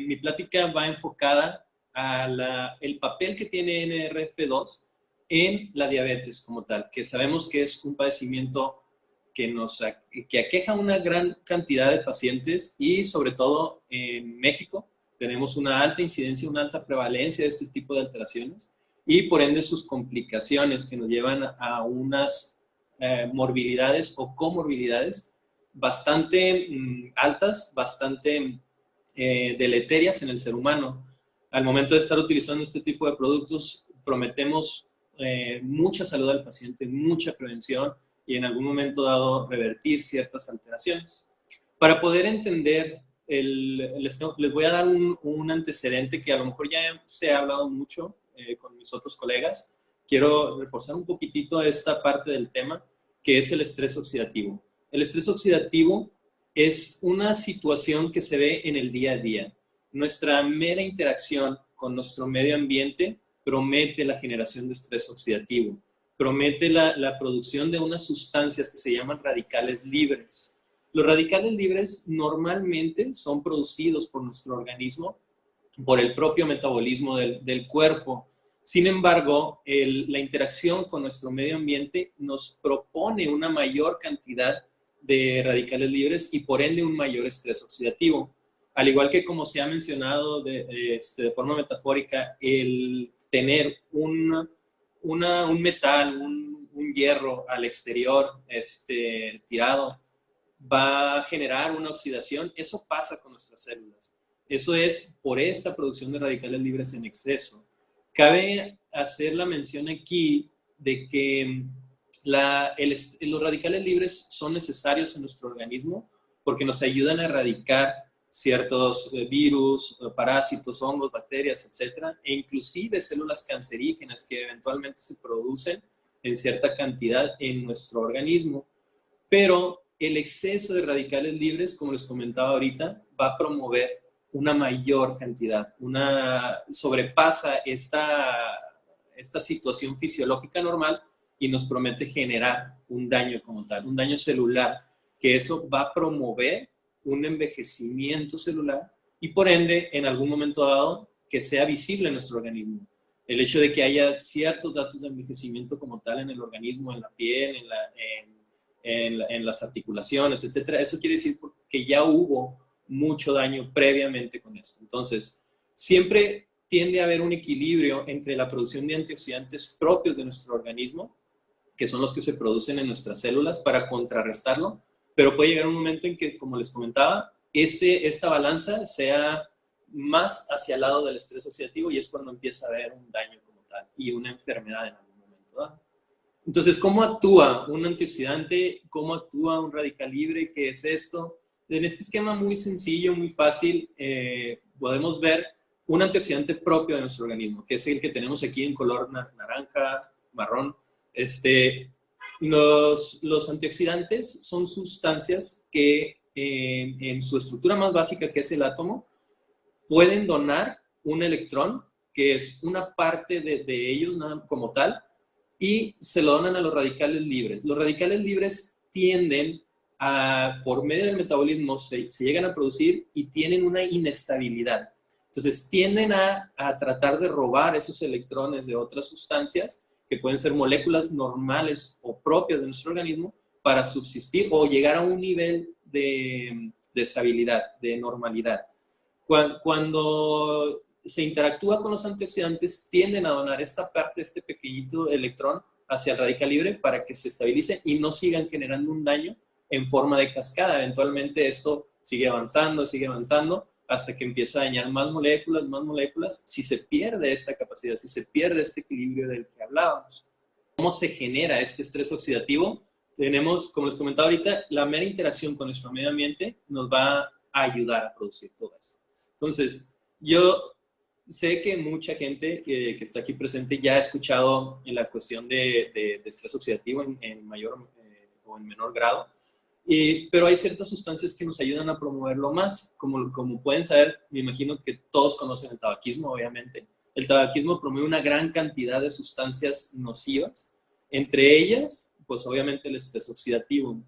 mi plática va enfocada a el papel que tiene NRF2 en la diabetes como tal, que sabemos que es un padecimiento que aqueja una gran cantidad de pacientes y sobre todo en México tenemos una alta incidencia, una alta prevalencia de este tipo de alteraciones y por ende sus complicaciones que nos llevan a unas morbilidades o comorbilidades bastante altas, bastante deleterias en el ser humano. Al momento de estar utilizando este tipo de productos, prometemos mucha salud al paciente, mucha prevención y en algún momento dado revertir ciertas alteraciones. Para poder entender, les voy a dar un antecedente que a lo mejor ya se ha hablado mucho con mis otros colegas. Quiero reforzar un poquitito esta parte del tema, que es el estrés oxidativo. El estrés oxidativo es una situación que se ve en el día a día. Nuestra mera interacción con nuestro medio ambiente promete la generación de estrés oxidativo, promete la producción de unas sustancias que se llaman radicales libres. Los radicales libres normalmente son producidos por nuestro organismo, por el propio metabolismo del cuerpo. Sin embargo, la interacción con nuestro medio ambiente nos propone una mayor cantidad de radicales libres y por ende un mayor estrés oxidativo. Al igual que como se ha mencionado de forma metafórica, el tener un metal, un hierro al exterior tirado, va a generar una oxidación. Eso pasa con nuestras células. Eso es por esta producción de radicales libres en exceso. Cabe hacer la mención aquí de que los radicales libres son necesarios en nuestro organismo porque nos ayudan a erradicar ciertos virus, parásitos, hongos, bacterias, etcétera, e inclusive células cancerígenas que eventualmente se producen en cierta cantidad en nuestro organismo. Pero el exceso de radicales libres, como les comentaba ahorita, va a promover una mayor cantidad, sobrepasa esta situación fisiológica normal y nos promete generar un daño como tal, un daño celular, que eso va a promover un envejecimiento celular y por ende, en algún momento dado, que sea visible en nuestro organismo. El hecho de que haya ciertos datos de envejecimiento como tal en el organismo, en la piel, en las articulaciones, etcétera, eso quiere decir que ya hubo mucho daño previamente con esto. Entonces, siempre tiende a haber un equilibrio entre la producción de antioxidantes propios de nuestro organismo, que son los que se producen en nuestras células, para contrarrestarlo, pero puede llegar un momento en que, como les comentaba, esta balanza sea más hacia el lado del estrés oxidativo y es cuando empieza a haber un daño como tal y una enfermedad en algún momento dado. Entonces, ¿cómo actúa un antioxidante? ¿Cómo actúa un radical libre? ¿Qué es esto? En este esquema muy sencillo, muy fácil, podemos ver un antioxidante propio de nuestro organismo, que es el que tenemos aquí en color naranja, marrón. Los antioxidantes son sustancias que en su estructura más básica, que es el átomo, pueden donar un electrón, que es una parte de ellos como tal, y se lo donan a los radicales libres. Los radicales libres tienden por medio del metabolismo, se llegan a producir y tienen una inestabilidad. Entonces tienden a tratar de robar esos electrones de otras sustancias que pueden ser moléculas normales o propias de nuestro organismo para subsistir o llegar a un nivel de estabilidad, de normalidad. Cuando se interactúa con los antioxidantes, tienden a donar esta parte, este pequeñito electrón, hacia el radical libre para que se estabilice y no sigan generando un daño en forma de cascada. Eventualmente esto sigue avanzando hasta que empieza a dañar más moléculas, si se pierde esta capacidad, si se pierde este equilibrio del que hablábamos. ¿Cómo se genera este estrés oxidativo? Tenemos, como les comentaba ahorita, la mera interacción con nuestro medio ambiente nos va a ayudar a producir todo eso. Entonces, yo sé que mucha gente que está aquí presente ya ha escuchado en la cuestión de estrés oxidativo en mayor o en menor grado, pero hay ciertas sustancias que nos ayudan a promoverlo más. Como pueden saber, me imagino que todos conocen el tabaquismo, obviamente. El tabaquismo promueve una gran cantidad de sustancias nocivas, entre ellas, pues obviamente el estrés oxidativo.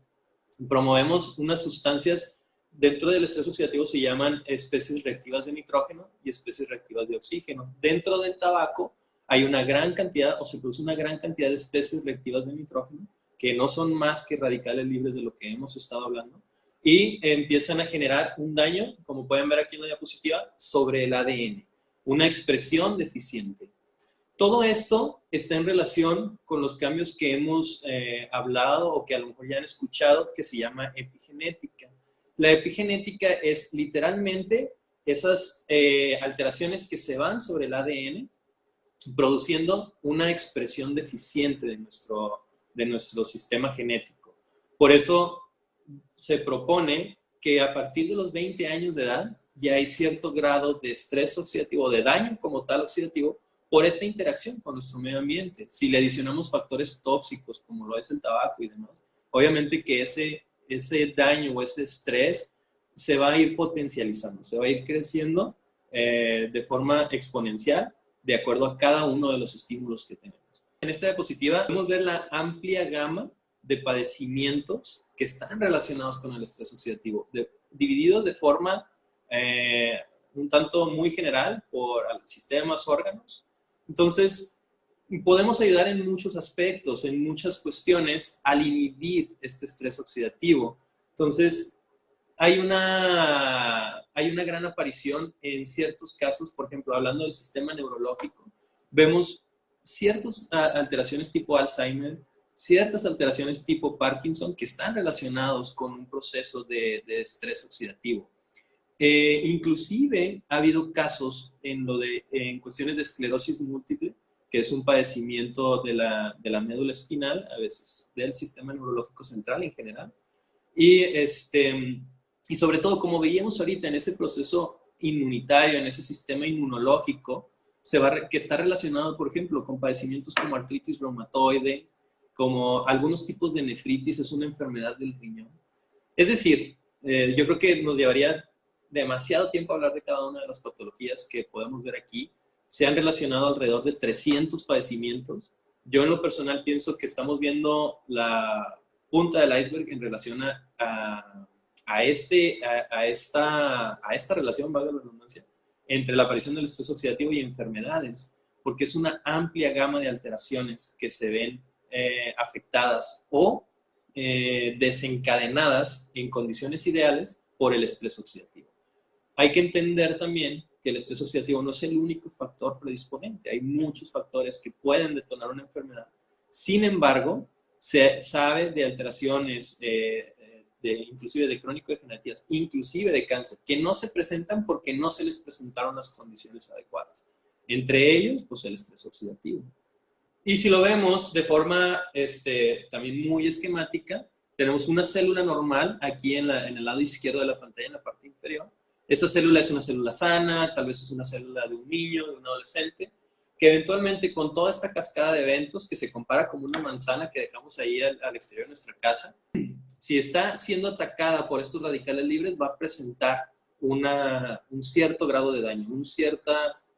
Promovemos unas sustancias dentro del estrés oxidativo se llaman especies reactivas de nitrógeno y especies reactivas de oxígeno. Dentro del tabaco hay una gran cantidad, o se produce una gran cantidad de especies reactivas de nitrógeno, que no son más que radicales libres de lo que hemos estado hablando, y empiezan a generar un daño, como pueden ver aquí en la diapositiva, sobre el ADN, una expresión deficiente. Todo esto está en relación con los cambios que hemos hablado o que a lo mejor ya han escuchado, que se llama epigenética. La epigenética es literalmente esas alteraciones que se van sobre el ADN, produciendo una expresión deficiente de nuestro sistema genético. Por eso se propone que a partir de los 20 años de edad ya hay cierto grado de estrés oxidativo, de daño como tal oxidativo, por esta interacción con nuestro medio ambiente. Si le adicionamos factores tóxicos, como lo es el tabaco y demás, obviamente que ese daño o ese estrés se va a ir potencializando, se va a ir creciendo de forma exponencial de acuerdo a cada uno de los estímulos que tenemos. En esta diapositiva podemos ver la amplia gama de padecimientos que están relacionados con el estrés oxidativo, divididos de forma un tanto muy general por sistemas, órganos. Entonces, podemos ayudar en muchos aspectos, en muchas cuestiones, al inhibir este estrés oxidativo. Entonces, hay una gran aparición en ciertos casos, por ejemplo, hablando del sistema neurológico, vemos ciertas alteraciones tipo Alzheimer, ciertas alteraciones tipo Parkinson que están relacionados con un proceso de estrés oxidativo. Inclusive ha habido casos en cuestiones de esclerosis múltiple, que es un padecimiento de la médula espinal, a veces del sistema neurológico central en general, y sobre todo, como veíamos ahorita en ese proceso inmunitario, en ese sistema inmunológico, que está relacionado, por ejemplo, con padecimientos como artritis reumatoide, como algunos tipos de nefritis, es una enfermedad del riñón. Es decir, yo creo que nos llevaría demasiado tiempo hablar de cada una de las patologías que podemos ver aquí. Se han relacionado alrededor de 300 padecimientos. Yo en lo personal pienso que estamos viendo la punta del iceberg en relación a esta relación, valga la redundancia, entre la aparición del estrés oxidativo y enfermedades, porque es una amplia gama de alteraciones que se ven afectadas o desencadenadas en condiciones ideales por el estrés oxidativo. Hay que entender también que el estrés oxidativo no es el único factor predisponente. Hay muchos factores que pueden detonar una enfermedad. Sin embargo, se sabe de alteraciones, inclusive de crónico-degenerativas, inclusive de cáncer, que no se presentan porque no se les presentaron las condiciones adecuadas. Entre ellos, pues el estrés oxidativo. Y si lo vemos de forma también muy esquemática, tenemos una célula normal aquí en el lado izquierdo de la pantalla, en la parte inferior. Esta célula es una célula sana, tal vez es una célula de un niño, de un adolescente, que eventualmente con toda esta cascada de eventos que se compara como una manzana que dejamos ahí al exterior de nuestra casa, si está siendo atacada por estos radicales libres, va a presentar un cierto grado de daño, un cierto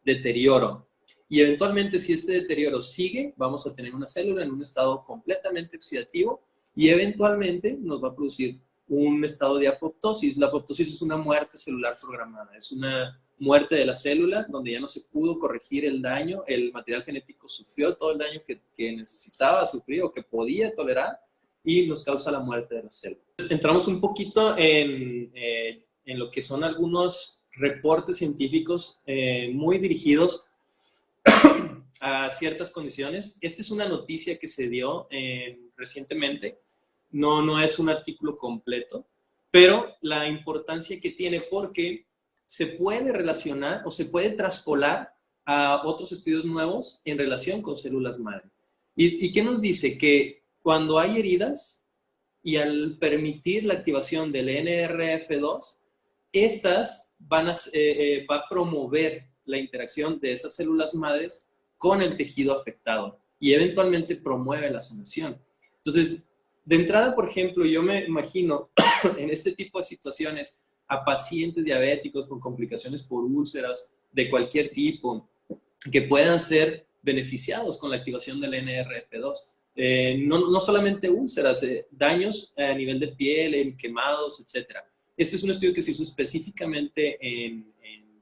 deterioro. Y eventualmente, si este deterioro sigue, vamos a tener una célula en un estado completamente oxidativo y eventualmente nos va a producir un estado de apoptosis. La apoptosis es una muerte celular programada, es una muerte de la célula donde ya no se pudo corregir el daño, el material genético sufrió todo el daño que necesitaba sufrir o que podía tolerar y nos causa la muerte de la célula. Entramos un poquito en lo que son algunos reportes científicos muy dirigidos a ciertas condiciones. Esta es una noticia que se dio recientemente. No es un artículo completo, pero la importancia que tiene porque se puede relacionar o se puede traspolar a otros estudios nuevos en relación con células madre. ¿Y qué nos dice? Que cuando hay heridas y al permitir la activación del NRF2, estas va a promover la interacción de esas células madres con el tejido afectado y eventualmente promueve la sanación. Entonces, de entrada, por ejemplo, yo me imagino en este tipo de situaciones a pacientes diabéticos con complicaciones por úlceras de cualquier tipo que puedan ser beneficiados con la activación del NRF2. No solamente úlceras, daños a nivel de piel, quemados, etc. Este es un estudio que se hizo específicamente en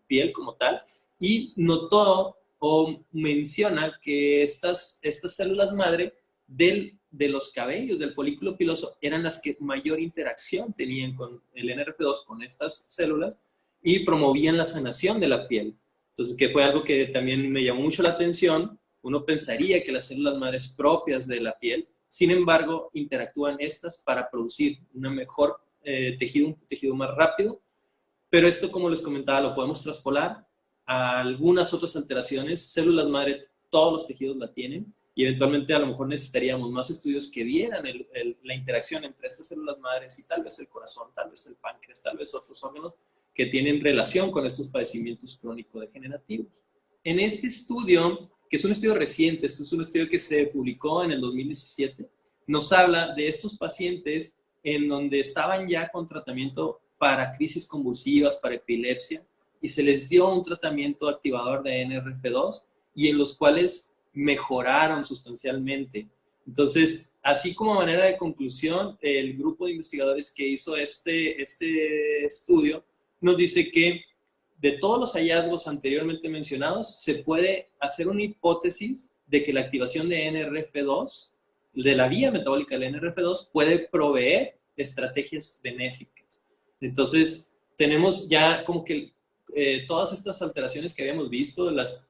piel como tal y notó o menciona que estas células madre de los cabellos del folículo piloso eran las que mayor interacción tenían con el NRF2, con estas células, y promovían la sanación de la piel. Entonces, que fue algo que también me llamó mucho la atención. Uno pensaría que las células madres propias de la piel, sin embargo, interactúan estas para producir una mejor tejido, un tejido más rápido. Pero esto, como les comentaba, lo podemos traspolar a algunas otras alteraciones. Células madre, todos los tejidos la tienen, y eventualmente a lo mejor necesitaríamos más estudios que vieran la interacción entre estas células madres y tal vez el corazón, tal vez el páncreas, tal vez otros órganos que tienen relación con estos padecimientos crónico-degenerativos. En este estudio, que es un estudio reciente, esto es un estudio que se publicó en el 2017, nos habla de estos pacientes en donde estaban ya con tratamiento para crisis convulsivas, para epilepsia, y se les dio un tratamiento activador de NRF2 y en los cuales mejoraron sustancialmente. Entonces, así como manera de conclusión, el grupo de investigadores que hizo este estudio nos dice que de todos los hallazgos anteriormente mencionados, se puede hacer una hipótesis de que la activación de NRF2, de la vía metabólica del NRF2, puede proveer estrategias benéficas. Entonces, tenemos ya como que todas estas alteraciones que habíamos visto, las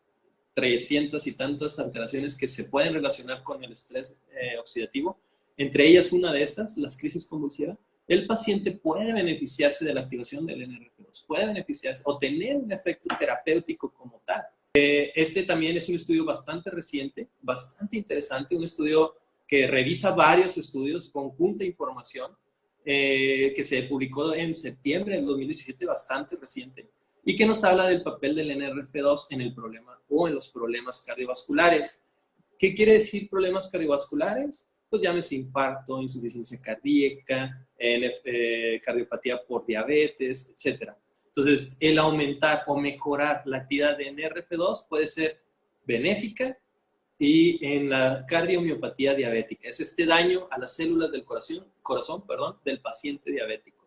300 y tantas alteraciones que se pueden relacionar con el estrés oxidativo, entre ellas una de estas, las crisis convulsivas, el paciente puede beneficiarse de la activación del NRF2, puede beneficiarse o tener un efecto terapéutico como tal. Este también es un estudio bastante reciente, bastante interesante, un estudio que revisa varios estudios, conjunta información, que se publicó en septiembre del 2017, bastante reciente, y que nos habla del papel del NRF2 en el problema o en los problemas cardiovasculares. ¿Qué quiere decir problemas cardiovasculares? Pues llámese infarto, insuficiencia cardíaca, cardiopatía por diabetes, etc. Entonces, el aumentar o mejorar la actividad de NRF2 puede ser benéfica y en la cardiomiopatía diabética. Es este daño a las células del corazón, del paciente diabético.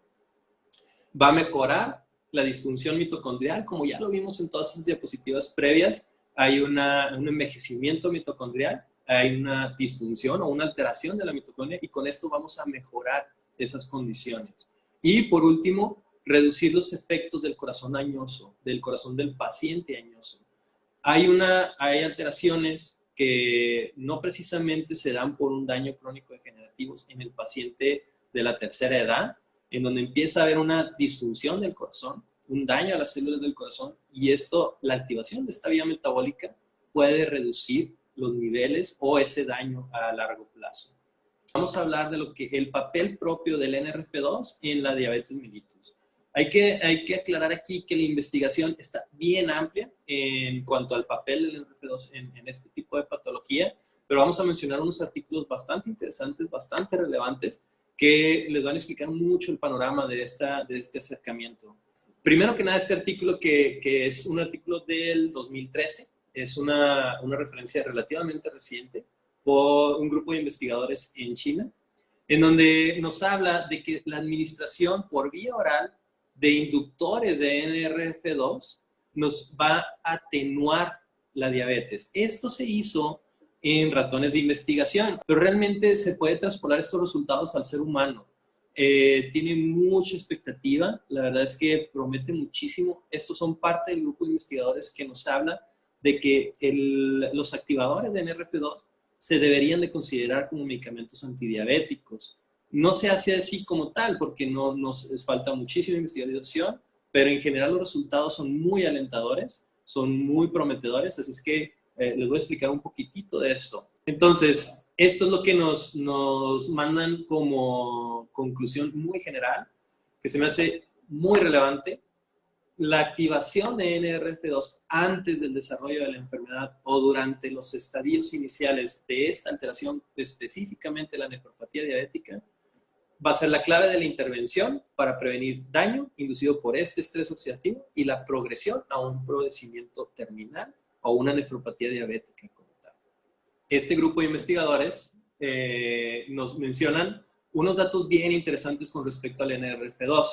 Va a mejorar la disfunción mitocondrial, como ya lo vimos en todas esas diapositivas previas. Hay un envejecimiento mitocondrial, hay una disfunción o una alteración de la mitocondria, y con esto vamos a mejorar esas condiciones. Y por último, reducir los efectos del corazón añoso, del corazón del paciente añoso. Hay alteraciones que no precisamente se dan por un daño crónico degenerativo en el paciente de la tercera edad, en donde empieza a haber una disfunción del corazón, un daño a las células del corazón, y esto, la activación de esta vía metabólica puede reducir los niveles o ese daño a largo plazo. Vamos a hablar de el papel propio del NRF2 en la diabetes mellitus. Hay que aclarar aquí que la investigación está bien amplia en cuanto al papel del NRF2 en este tipo de patología, pero vamos a mencionar unos artículos bastante interesantes, bastante relevantes, que les van a explicar mucho el panorama de este acercamiento. Primero que nada, este artículo que es un artículo del 2013, es una referencia relativamente reciente por un grupo de investigadores en China, en donde nos habla de que la administración por vía oral de inductores de NRF2 nos va a atenuar la diabetes. Esto se hizo en ratones de investigación, pero realmente se puede traspolar estos resultados al ser humano. Tiene mucha expectativa, la verdad es que promete muchísimo. Estos son parte del grupo de investigadores que nos habla de que los activadores de NRF2 se deberían de considerar como medicamentos antidiabéticos. No se hace así como tal porque nos falta muchísima investigación, pero en general los resultados son muy alentadores, son muy prometedores, así es que les voy a explicar un poquitito de esto. Entonces, esto es lo que nos mandan como conclusión muy general, que se me hace muy relevante. La activación de NRF2 antes del desarrollo de la enfermedad o durante los estadios iniciales de esta alteración, específicamente la nefropatía diabética, va a ser la clave de la intervención para prevenir daño inducido por este estrés oxidativo y la progresión a un padecimiento terminal o una nefropatía diabética como tal. Este grupo de investigadores nos mencionan unos datos bien interesantes con respecto al NRF2.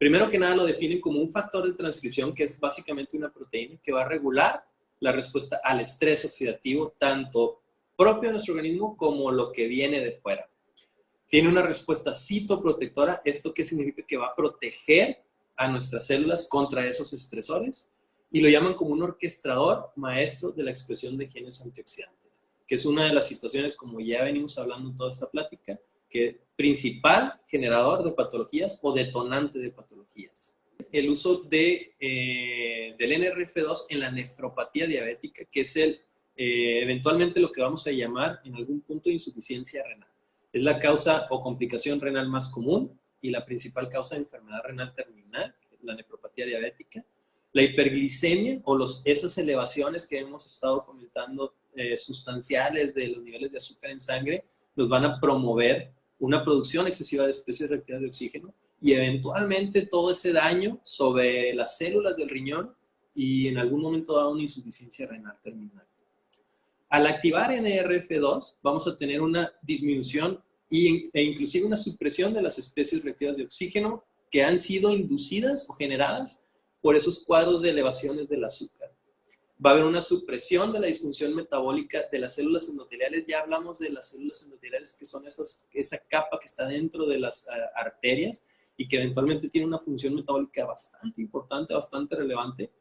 Primero que nada lo definen como un factor de transcripción, que es básicamente una proteína que va a regular la respuesta al estrés oxidativo, tanto propio de nuestro organismo como lo que viene de fuera. Tiene una respuesta citoprotectora. ¿Esto qué significa? Que va a proteger a nuestras células contra esos estresores, y lo llaman como un orquestador maestro de la expresión de genes antioxidantes, que es una de las situaciones, como ya venimos hablando en toda esta plática, que principal generador de patologías o detonante de patologías. El uso del NRF2 en la nefropatía diabética, que es eventualmente lo que vamos a llamar en algún punto insuficiencia renal. Es la causa o complicación renal más común y la principal causa de enfermedad renal terminal, la nefropatía diabética. La hiperglicemia o esas elevaciones que hemos estado comentando sustanciales de los niveles de azúcar en sangre nos van a promover una producción excesiva de especies reactivas de oxígeno y eventualmente todo ese daño sobre las células del riñón y en algún momento da una insuficiencia renal terminal. Al activar NRF2 vamos a tener una disminución e inclusive una supresión de las especies reactivas de oxígeno que han sido inducidas o generadas por esos cuadros de elevaciones del azúcar. Va a haber una supresión de la disfunción metabólica de las células endoteliales. Ya hablamos de las células endoteliales, que son esa capa que está dentro de las arterias y que eventualmente tiene una función metabólica bastante importante, bastante relevante,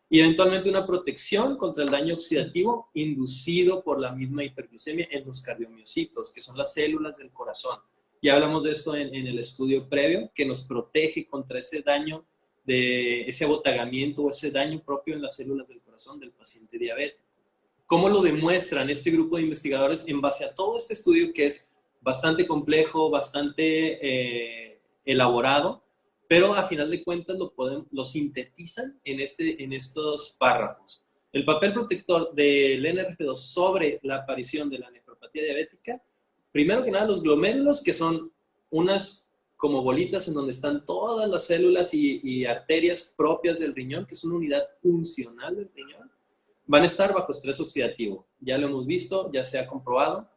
y eventualmente una protección contra el daño oxidativo inducido por la misma hiperglicemia en los cardiomiocitos, que son las células del corazón. Ya hablamos de esto en el estudio previo, que nos protege contra ese daño, de ese abotagamiento o ese daño propio en las células del corazón del paciente diabético. ¿Cómo lo demuestran este grupo de investigadores? En base a todo este estudio, que es bastante complejo, bastante elaborado, pero a final de cuentas lo sintetizan en estos párrafos. El papel protector del NRF2 sobre la aparición de la nefropatía diabética, primero que nada los glomérulos, que son unas como bolitas en donde están todas las células y arterias propias del riñón, que es una unidad funcional del riñón, van a estar bajo estrés oxidativo. Ya lo hemos visto, ya se ha comprobado.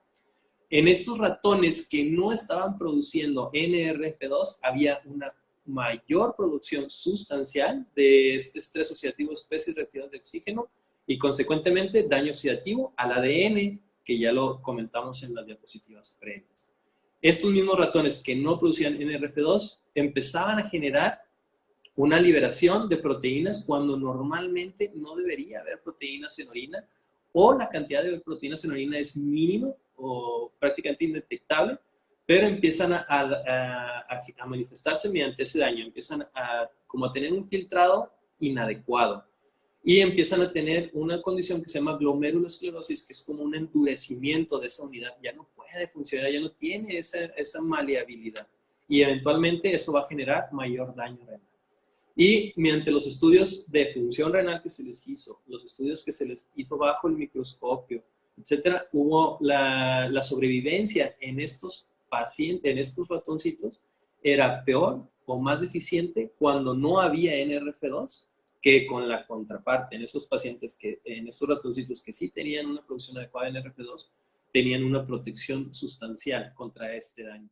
En estos ratones que no estaban produciendo NRF2, había una mayor producción sustancial de este estrés oxidativo, especies reactivas de oxígeno, y consecuentemente daño oxidativo al ADN, que ya lo comentamos en las diapositivas previas. Estos mismos ratones que no producían NRF2 empezaban a generar una liberación de proteínas cuando normalmente no debería haber proteínas en orina, o la cantidad de proteínas en orina es mínima o prácticamente indetectable, pero empiezan a manifestarse mediante ese daño, empiezan como a tener un filtrado inadecuado y empiezan a tener una condición que se llama glomerulosclerosis, que es como un endurecimiento de esa unidad, ya no puede funcionar, ya no tiene esa maleabilidad, y eventualmente eso va a generar mayor daño renal. Y mediante los estudios de función renal que se les hizo, los estudios que se les hizo bajo el microscopio, etcétera, hubo la sobrevivencia en estos pacientes, en estos ratoncitos, era peor o más deficiente cuando no había NRF2 que con la contraparte. En esos pacientes, en estos ratoncitos que sí tenían una producción adecuada de NRF2, tenían una protección sustancial contra este daño.